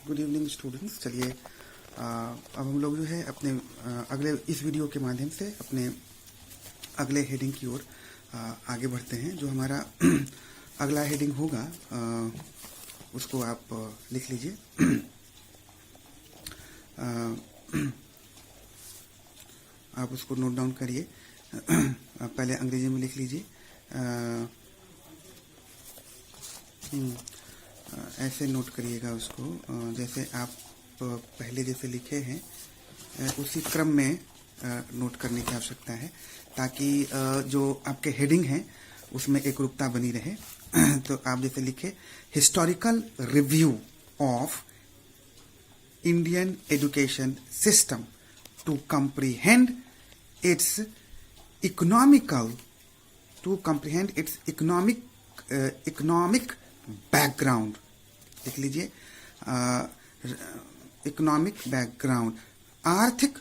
Good evening students. चलिए अब हम लोग जो है अपने अगले इस वीडियो के माध्यम से अपने अगले हेडिंग की ओर आगे बढ़ते हैं। जो हमारा अगला हेडिंग होगा उसको आप लिख लीजिए। आप उसको नोट डाउन करिए। पहले अंग्रेजी में लिख लीजिए। ऐसे नोट करिएगा उसको, जैसे आप पहले जैसे लिखे हैं उसी क्रम में नोट करने की आवश्यकता है, ताकि जो आपके हेडिंग हैं उसमें एकरूपता बनी रहे। तो आप जैसे लिखे, historical review of Indian education system to comprehend its economical economic background. लिख लीजिए, इकोनॉमिक बैकग्राउंड, आर्थिक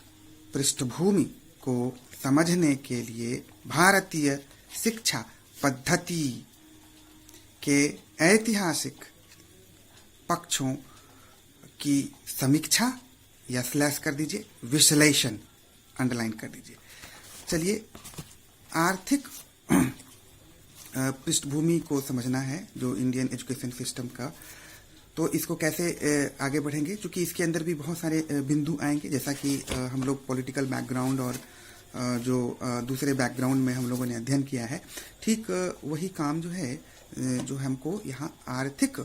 पृष्ठभूमि को समझने के लिए भारतीय शिक्षा पद्धति के ऐतिहासिक पक्षों की समीक्षा, या स्लैश कर दीजिए, विश्लेषण अंडरलाइन कर दीजिए। चलिए, आर्थिक पृष्ठभूमि को समझना है जो इंडियन एजुकेशन सिस्टम का, तो इसको कैसे आगे बढ़ेंगे, क्योंकि इसके अंदर भी बहुत सारे बिंदु आएंगे, जैसा कि हम लोग पॉलिटिकल बैकग्राउंड और जो दूसरे बैकग्राउंड में हम लोगों ने अध्ययन किया है, ठीक वही काम जो है जो हमको यहाँ आर्थिक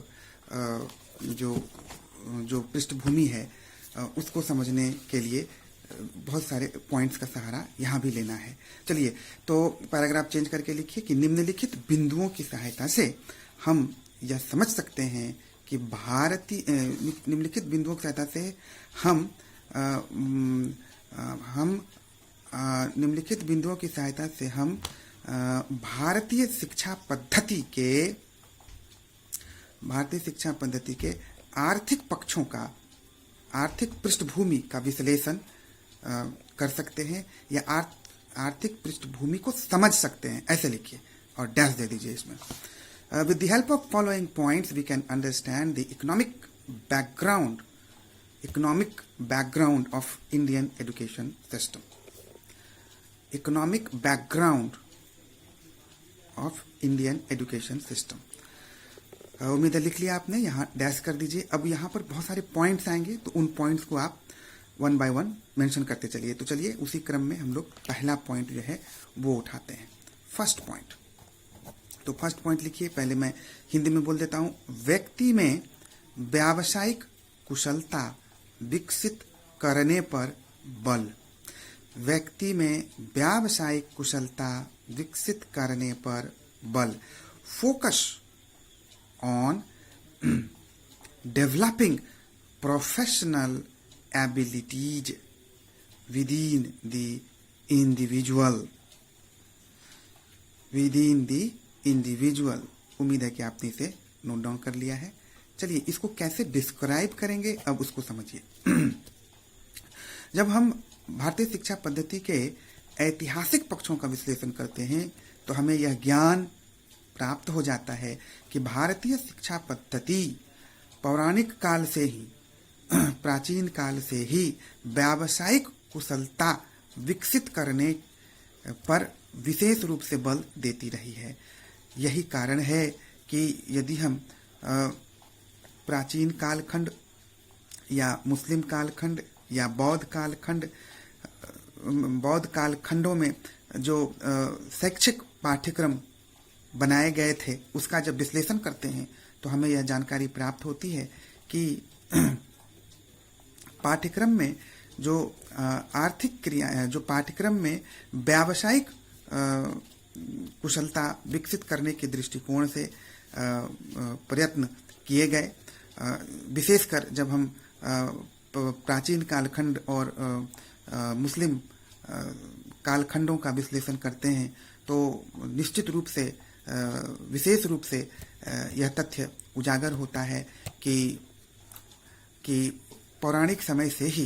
जो पृष्ठभूमि है उसको समझने के लिए बहुत सारे पॉइंट्स का सहारा यहाँ भी लेना है। चलिए, तो पैराग्राफ चेंज करके लिखिए कि निम्नलिखित बिंदुओं की सहायता से हम यह समझ सकते हैं कि निम्नलिखित बिंदुओं की सहायता से निम्नलिखित बिंदुओं की सहायता से हम भारतीय शिक्षा पद्धति के आर्थिक पक्षों का, आर्थिक पृष्ठभूमि का विश्लेषण कर सकते हैं, या आर्थिक पृष्ठभूमि को समझ सकते हैं, ऐसे लिखिए और डैश दे दीजिए इसमें। With the help of following points we can understand the economic background of Indian education system. Economic background of Indian education system. उम्मीद है लिख लिया आपने, यहाँ डैश कर दीजिए। अब यहाँ पर बहुत सारे पॉइंट्स आएंगे, तो उन पॉइंट्स को आप वन बाय वन मेंशन करते चलिए। तो चलिए, उसी क्रम में हम लोग पहला पॉइंट जो है वो उठाते हैं, फर्स्ट पॉइंट। तो फर्स्ट पॉइंट लिखिए, पहले मैं हिंदी में बोल देता हूँ। व्यक्ति में व्यावसायिक कुशलता विकसित करने पर बल। व्यक्ति में व्यावसायिक कुशलता विकसित करने पर बल। Focus on developing professional abilities within the individual। उम्मीद है कि आपने इसे नोट डाउन कर लिया है। चलिए, इसको कैसे डिस्क्राइब करेंगे अब उसको समझिए। जब हम भारतीय शिक्षा पद्धति के ऐतिहासिक पक्षों का विश्लेषण करते हैं तो हमें यह ज्ञान प्राप्त हो जाता है कि भारतीय शिक्षा पद्धति पौराणिक काल से ही, प्राचीन काल से ही व्यावसायिक कुशलता विकसित करने पर विशेष रूप से बल देती रही है। यही कारण है कि यदि हम प्राचीन कालखंड या मुस्लिम कालखंड या बौद्ध कालखंडों में जो शैक्षिक पाठ्यक्रम बनाए गए थे उसका जब विश्लेषण करते हैं तो हमें यह जानकारी प्राप्त होती है कि पाठ्यक्रम में जो आर्थिक क्रिया, जो पाठ्यक्रम में व्यावसायिक कुशलता विकसित करने के दृष्टिकोण से प्रयत्न किए गए, विशेषकर जब हम प्राचीन कालखंड और मुस्लिम कालखंडों का विश्लेषण करते हैं तो निश्चित रूप से, विशेष रूप से यह तथ्य उजागर होता है कि पौराणिक समय से ही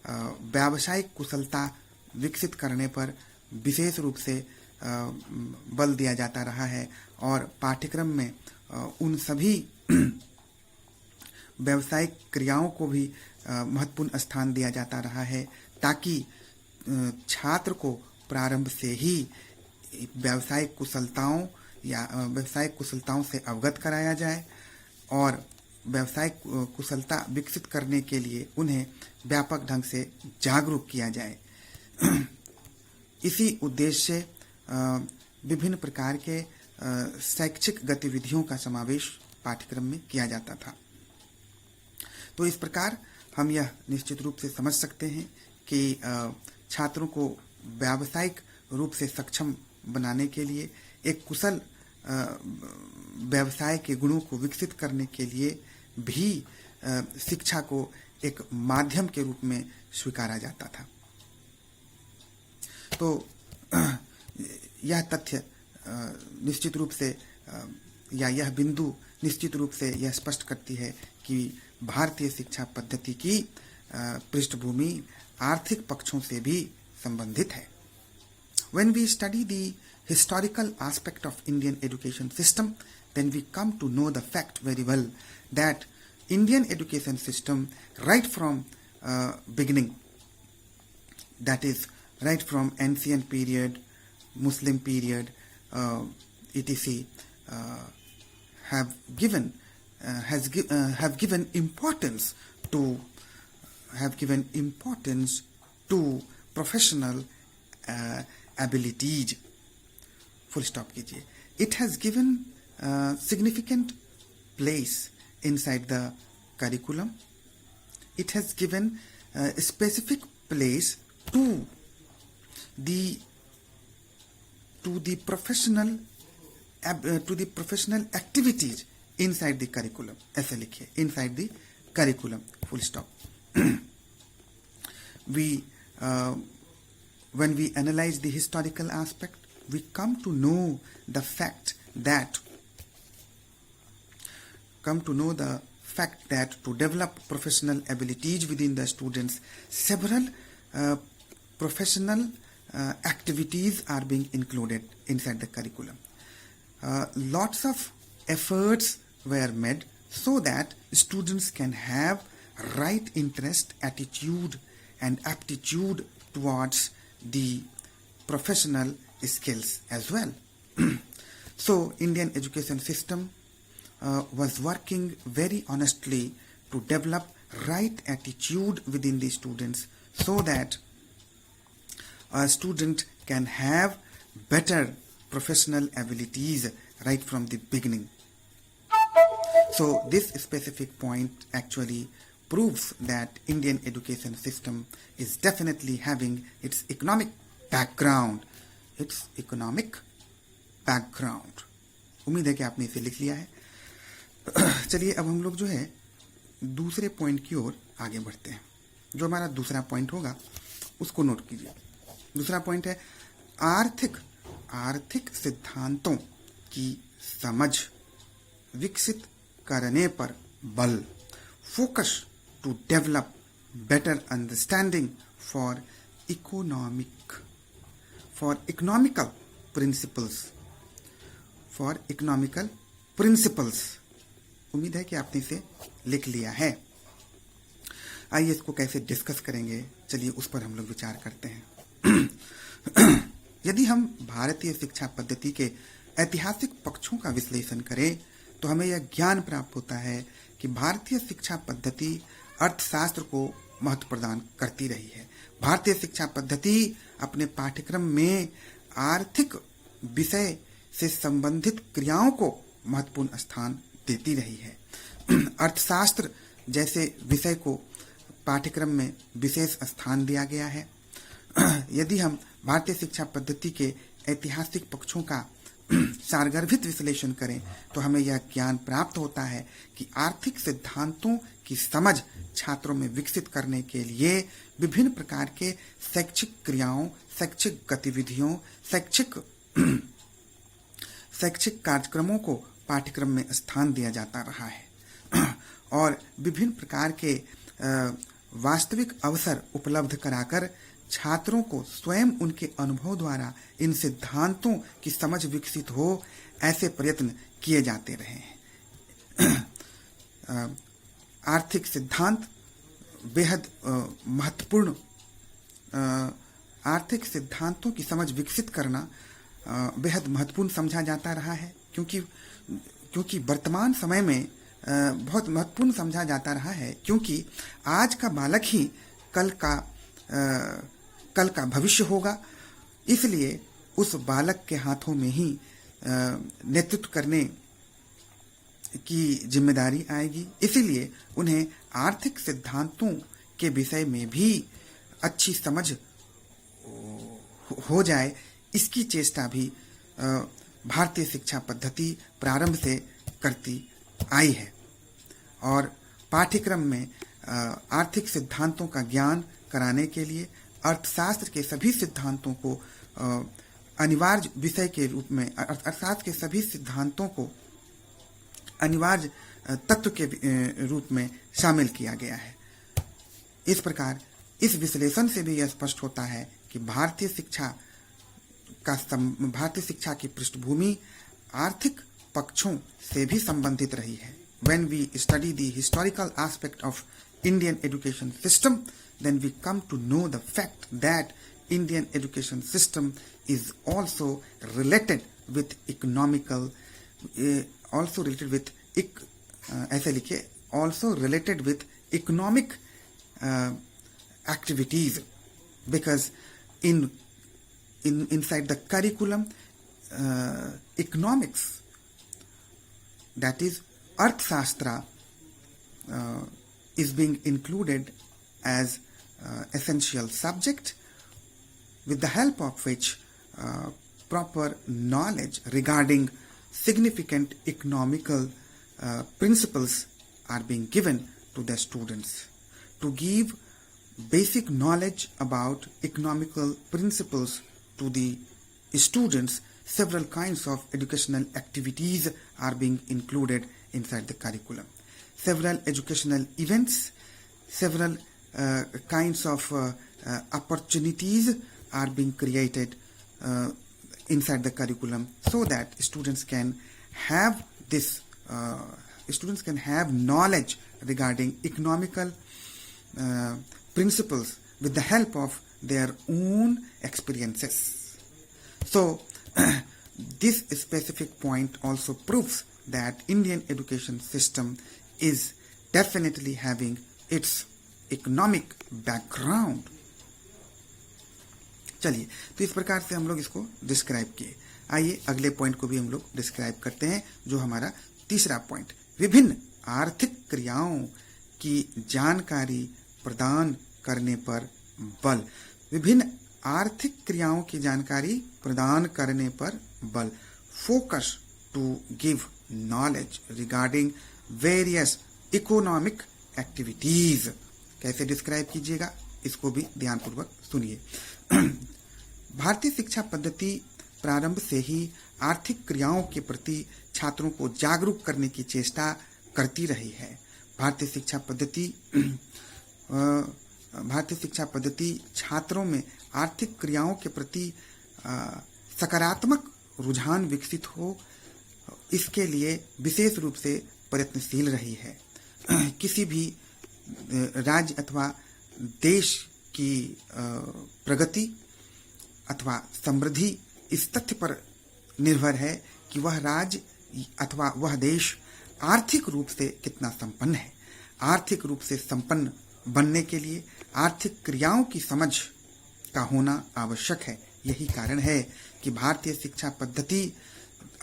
व्यावसायिक कुशलता विकसित करने पर विशेष रूप से बल दिया जाता रहा है, और पाठ्यक्रम में उन सभी व्यावसायिक क्रियाओं को भी महत्वपूर्ण स्थान दिया जाता रहा है, ताकि छात्र को प्रारंभ से ही व्यावसायिक कुशलताओं से अवगत कराया जाए और व्यावसायिक कुशलता विकसित करने के लिए उन्हें व्यापक ढंग से जागरूक किया जाए। इसी उद्देश्य से विभिन्न प्रकार के शैक्षिक गतिविधियों का समावेश पाठ्यक्रम में किया जाता था। तो इस प्रकार हम यह निश्चित रूप से समझ सकते हैं कि छात्रों को व्यावसायिक रूप से सक्षम बनाने के लिए, एक कुशल व्यवसाय के गुणों को विकसित करने के लिए भी शिक्षा को एक माध्यम के रूप में स्वीकारा जाता था। तो यह तथ्य निश्चित रूप से या यह बिंदु निश्चित रूप से यह स्पष्ट करती है कि भारतीय शिक्षा पद्धति की पृष्ठभूमि आर्थिक पक्षों से भी संबंधित है। When we study the historical aspect of Indian education system, then we come to know the fact very well that Indian education system, right from beginning, that is right from ancient period, Muslim period, etc., have given importance to professional abilities. Full stop कीजिए. It has given significant place inside the curriculum. It has given a specific place to the professional activities inside the curriculum. ऐसे लिखिए, inside the curriculum. Full stop. When we analyze the historical aspect, we come to know the fact that to develop professional abilities within the students, several professional activities are being included inside the curriculum. Lots of efforts were made so that students can have right interest, attitude and aptitude towards the professional skills as well. So Indian education system was working very honestly to develop right attitude within the students so that a student can have better professional abilities right from the beginning. So this specific point actually proves that Indian education system is definitely having its economic background. उम्मीद है कि आपने इसे लिख लिया है। चलिए अब हम लोग जो है दूसरे पॉइंट की ओर आगे बढ़ते हैं। जो हमारा दूसरा पॉइंट होगा उसको नोट कीजिए। दूसरा पॉइंट है आर्थिक सिद्धांतों की समझ विकसित करने पर बल। Focus to develop better understanding for economical principles. उम्मीद है कि आपने इसे लिख लिया है। आइए इसको कैसे डिस्कस करेंगे, चलिए उस पर हम लोग विचार करते हैं। यदि हम भारतीय शिक्षा पद्धति के ऐतिहासिक पक्षों का विश्लेषण करें तो हमें यह ज्ञान प्राप्त होता है कि भारतीय शिक्षा पद्धति अर्थशास्त्र को महत्व प्रदान करती रही है। भारतीय शिक्षा पद्धति अपने पाठ्यक्रम में आर्थिक विषय से संबंधित क्रियाओं को महत्वपूर्ण स्थान देती रही है। अर्थशास्त्र जैसे विषय को पाठ्यक्रम में विशेष स्थान दिया गया है। यदि हम भारतीय शिक्षा पद्धति के ऐतिहासिक पक्षों का सारगर्भित विश्लेषण करें तो हमें यह ज्ञान प्राप्त होता है कि आर्थिक सिद्धांतों की समझ छात्रों में विकसित करने के लिए विभिन्न प्रकार के शैक्षिक क्रियाओं, शैक्षिक गतिविधियों, शैक्षिक कार्यक्रमों को पाठ्यक्रम में स्थान दिया जाता रहा है और विभिन्न प्रकार के वास्तविक अवसर उपलब्ध कराकर छात्रों को स्वयं उनके अनुभव द्वारा इन सिद्धांतों की समझ विकसित हो, ऐसे प्रयत्न किए जाते रहे हैं। आर्थिक सिद्धांत बेहद महत्वपूर्ण, आर्थिक सिद्धांतों की समझ विकसित करना बेहद महत्वपूर्ण समझा जाता रहा है, क्योंकि वर्तमान समय में बहुत महत्वपूर्ण समझा जाता रहा है, क्योंकि आज का बालक ही कल का भविष्य होगा। इसलिए उस बालक के हाथों में ही नेतृत्व करने की जिम्मेदारी आएगी। इसीलिए उन्हें आर्थिक सिद्धांतों के विषय में भी अच्छी समझ हो जाए, इसकी चेष्टा भी भारतीय शिक्षा पद्धति प्रारंभ से करती आई है। और पाठ्यक्रम में आर्थिक सिद्धांतों का ज्ञान कराने के लिए अर्थशास्त्र के सभी सिद्धांतों को अनिवार्य विषय के रूप में, अर्थशास्त्र के सभी सिद्धांतों को अनिवार्य तत्व के रूप में शामिल किया गया है। इस प्रकार इस विश्लेषण से भी यह स्पष्ट होता है कि भारतीय शिक्षा की पृष्ठभूमि आर्थिक पक्षों से भी संबंधित रही है। When we study the historical aspect of Indian education system, then we come to know the fact that Indian education system is also related with economic activities, because inside the curriculum, economics, that is Arthashastra, is being included as essential subject, with the help of which proper knowledge regarding significant economical principles are being given to the students. To give basic knowledge about economical principles to the students, several kinds of educational activities are being included inside the curriculum. Several educational events, several kinds of opportunities are being created inside the curriculum, so that students can have knowledge regarding economical principles with the help of their own experiences. So this specific point also proves that Indian education system is definitely having its economic background. चलिए, तो इस प्रकार से हम लोग इसको describe किए। आइए अगले पॉइंट को भी हम लोग डिस्क्राइब करते हैं, जो हमारा तीसरा पॉइंट, विभिन्न आर्थिक क्रियाओं की जानकारी प्रदान करने पर बल। विभिन्न आर्थिक क्रियाओं की जानकारी प्रदान करने पर बल। Focus to give knowledge regarding various economic activities. कैसे डिस्क्राइब कीजिएगा, इसको भी ध्यानपूर्वक सुनिए। भारतीय शिक्षा पद्धति प्रारंभ से ही आर्थिक क्रियाओं के प्रति छात्रों को जागरूक करने की चेष्टा करती रही है। भारतीय शिक्षा पद्धति छात्रों में आर्थिक क्रियाओं के प्रति सकारात्मक रुझान विकसित हो, इसके लिए विशेष रूप से प्रयत्नशील रही है। किसी भी राज्य अथवा देश की प्रगति अथवा समृद्धि इस तथ्य पर निर्भर है कि वह राज्य अथवा वह देश आर्थिक रूप से कितना संपन्न है। आर्थिक रूप से संपन्न बनने के लिए आर्थिक क्रियाओं की समझ का होना आवश्यक है। यही कारण है कि भारतीय शिक्षा पद्धति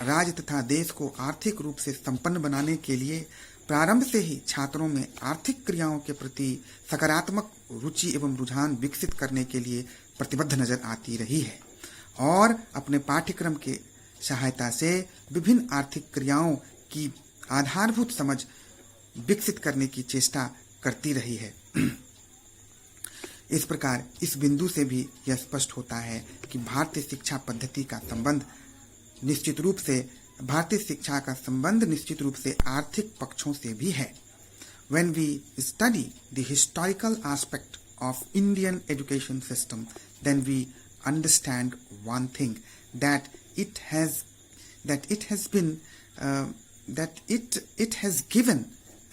राज्य तथा देश को आर्थिक रूप से संपन्न बनाने के लिए प्रारंभ से ही छात्रों में आर्थिक क्रियाओं के प्रति सकारात्मक रुचि एवं रुझान विकसित करने के लिए प्रतिबद्ध नजर आती रही है, और अपने पाठ्यक्रम के सहायता से विभिन्न आर्थिक क्रियाओं की आधारभूत समझ विकसित करने की चेष्टा करती रही है। इस प्रकार इस बिंदु से भी यह स्पष्ट होता है कि भारतीय शिक्षा पद्धति का संबंध निश्चित रूप से आर्थिक पक्षों से भी है। When we study the historical aspect of Indian education system, then we understand one thing, that it has given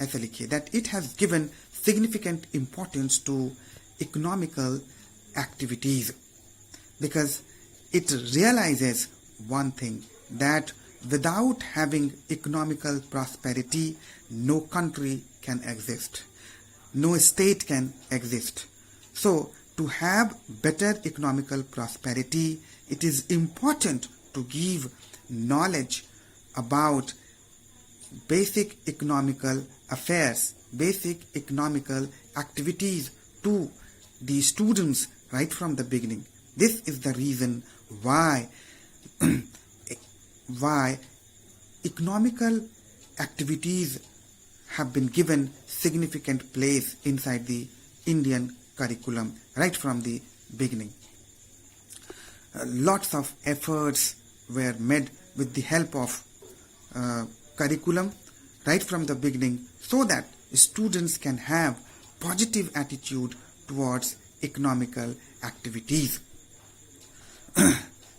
ऐसा लिखिए, that it has given significant importance to economical activities because it realizes one thing, that without having economical prosperity, no country can exist, no state can exist. So to have better economical prosperity, it is important to give knowledge about basic economical affairs, basic economical activities to the students right from the beginning. This is the reason why economical activities have been given significant place inside the Indian curriculum right from the beginning. Lots of efforts were made with the help of curriculum right from the beginning so that students can have positive attitude towards economical activities.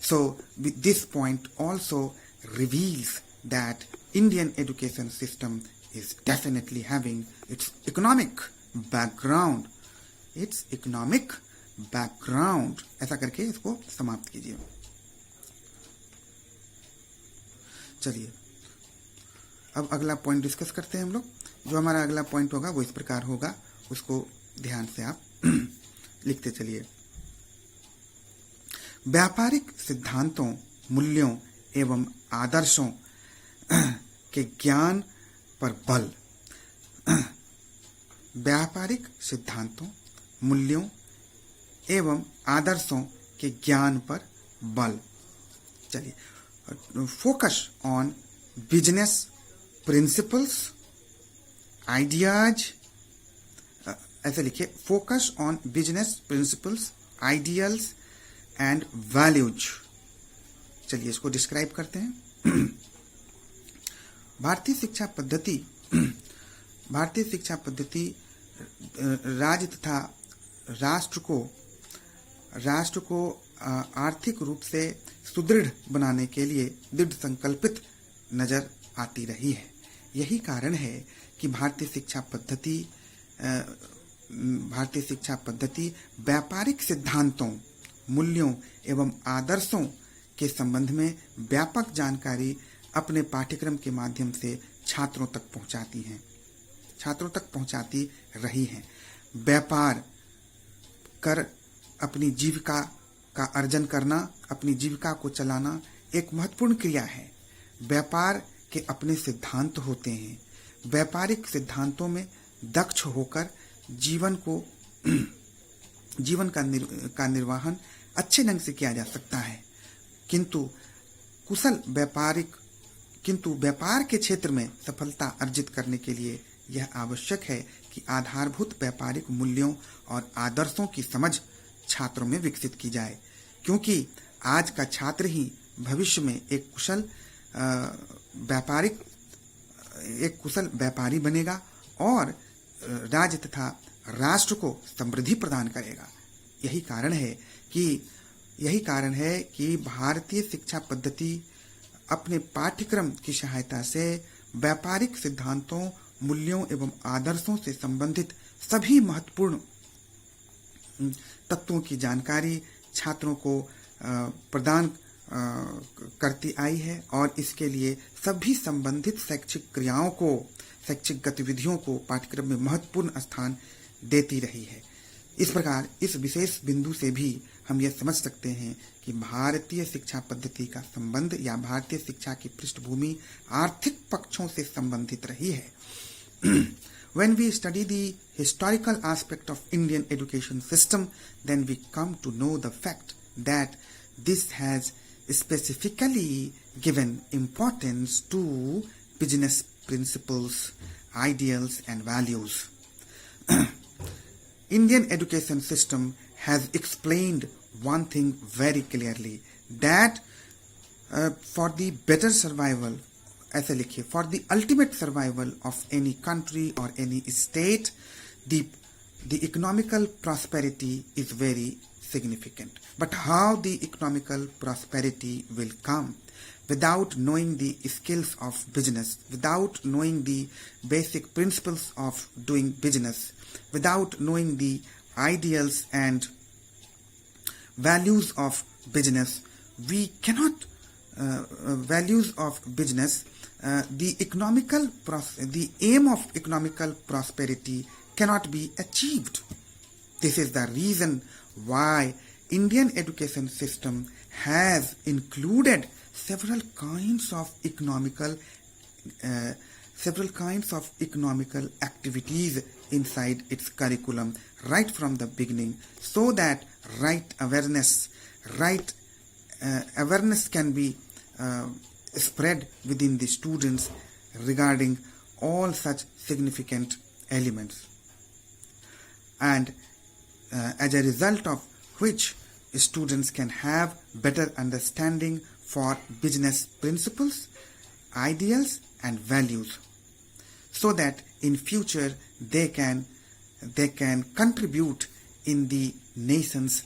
So this point also reveals that Indian education system is definitely having its economic background. Its economic background. ऐसा करके इसको समाप्त कीजिए. चलिए अब अगला point discuss करते हैं हम लोग. जो हमारा अगला पॉइंट होगा वो इस प्रकार होगा, उसको ध्यान से आप लिखते चलिए. व्यापारिक सिद्धांतों, मूल्यों एवं आदर्शों के ज्ञान पर बल. व्यापारिक सिद्धांतों, मूल्यों एवं आदर्शों के ज्ञान पर बल. चलिए, focus on business principles, ideas, ऐसे लिखिए, focus on business principles, ideals and values. चलिए इसको डिस्क्राइब करते हैं. भारतीय शिक्षा पद्धति राज्य तथा राष्ट्र को आर्थिक रूप से सुदृढ़ बनाने के लिए दृढ़ संकल्पित नजर आती रही है. यही कारण है कि भारतीय शिक्षा पद्धति व्यापारिक सिद्धांतों, मूल्यों एवं आदर्शों के संबंध में व्यापक जानकारी अपने पाठ्यक्रम के माध्यम से छात्रों तक पहुंचाती रही है. व्यापार कर अपनी जीविका का अर्जन करना, अपनी जीविका को चलाना एक महत्वपूर्ण क्रिया है. व्यापार के अपने सिद्धांत होते हैं. व्यापारिक सिद्धांतों में दक्ष होकर जीवन का निर्वहन अच्छे ढंग से किया जा सकता है. किंतु व्यापार के क्षेत्र में सफलता अर्जित करने के लिए यह आवश्यक है कि आधारभूत व्यापारिक मूल्यों और आदर्शों की समझ छात्रों में विकसित की जाए, क्योंकि आज का छात्र ही भविष्य में एक कुशल व्यापारी बनेगा और राज्य तथा राष्ट्र को समृद्धि प्रदान करेगा. यही कारण है कि भारतीय शिक्षा पद्धति अपने पाठ्यक्रम की सहायता से व्यापारिक सिद्धांतों, मूल्यों एवं आदर्शों से संबंधित सभी महत्वपूर्ण तत्वों की जानकारी छात्रों को प्रदान करती आई है और इसके लिए सभी संबंधित शैक्षिक गतिविधियों को पाठ्यक्रम में महत्वपूर्ण स्थान देती रही है. इस प्रकार इस विशेष बिंदु से भी हम यह समझ सकते हैं कि भारतीय शिक्षा पद्धति का संबंध या भारतीय शिक्षा की पृष्ठभूमि आर्थिक पक्षों से संबंधित रही है. When we study the historical aspect of Indian education system, then we come to know the fact that this has specifically given importance to business principles, ideals and values. Indian education system has explained one thing very clearly, that for the better survival, ऐसे लिखिए, for the ultimate survival of any country or any state, the economical prosperity is very significant. But how the economical prosperity will come? without knowing the skills of business, without knowing the basic principles of doing business, without knowing the ideals and values of business, we cannot values of business, the aim of economical prosperity cannot be achieved. This is the reason why Indian education system has included several kinds of economical activities inside its curriculum right from the beginning, so that awareness can be spread within the students regarding all such significant elements, and as a result of which students can have better understanding for business principles, ideals and values, so that in future they can contribute in the nation's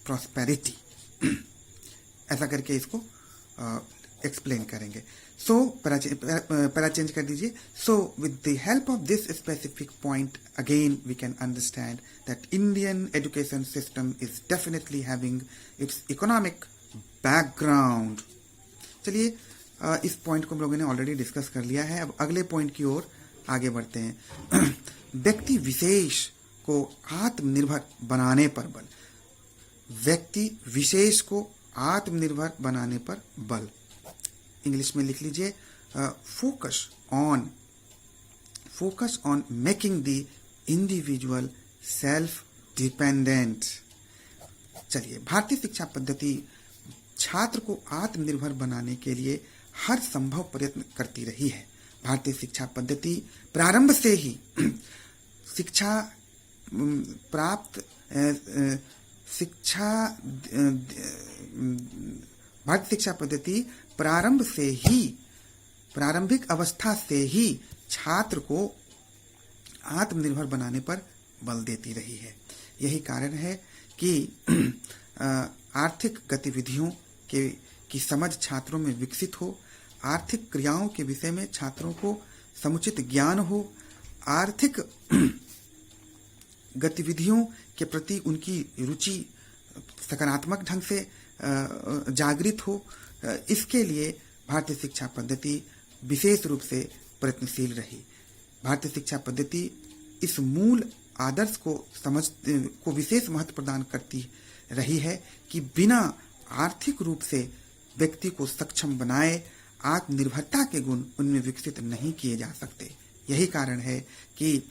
prosperity. ऐसा करके इसको explain करेंगे. सो para change कर दीजिए. So with the help of this specific point again we can understand that Indian education system is definitely having its economic background. चलिए इस point को हम लोगों ने ऑलरेडी डिस्कस कर लिया है. अब अगले पॉइंट की ओर आगे बढ़ते हैं. व्यक्ति विशेष को आत्मनिर्भर बनाने पर बल. व्यक्ति विशेष को आत्मनिर्भर बनाने पर बल. इंग्लिश में लिख लीजिए, focus on making the individual self dependent. चलिए, भारतीय शिक्षा पद्धति छात्र को आत्मनिर्भर बनाने के लिए हर संभव प्रयत्न करती रही है. भारतीय शिक्षा पद्धति प्रारंभ से ही भारतीय शिक्षा पद्धति प्रारंभिक अवस्था से ही छात्र को आत्मनिर्भर बनाने पर बल देती रही है. यही कारण है कि आर्थिक गतिविधियों की समझ छात्रों में विकसित हो, आर्थिक क्रियाओं के विषय में छात्रों को समुचित ज्ञान हो, आर्थिक गतिविधियों के प्रति उनकी रुचि सकारात्मक ढंग से जागृत हो. इसके लिए भारतीय शिक्षा पद्धति विशेष रूप से प्रयत्नशील रही. भारतीय शिक्षा पद्धति इस मूल आदर्श को विशेष महत्व प्रदान करती रही है कि बिना आर्थिक रूप से व्यक्ति को सक्षम बनाए आत्मनिर्भरता के गुण उनमें विकसित नहीं किए जा सकते. यही कारण है कि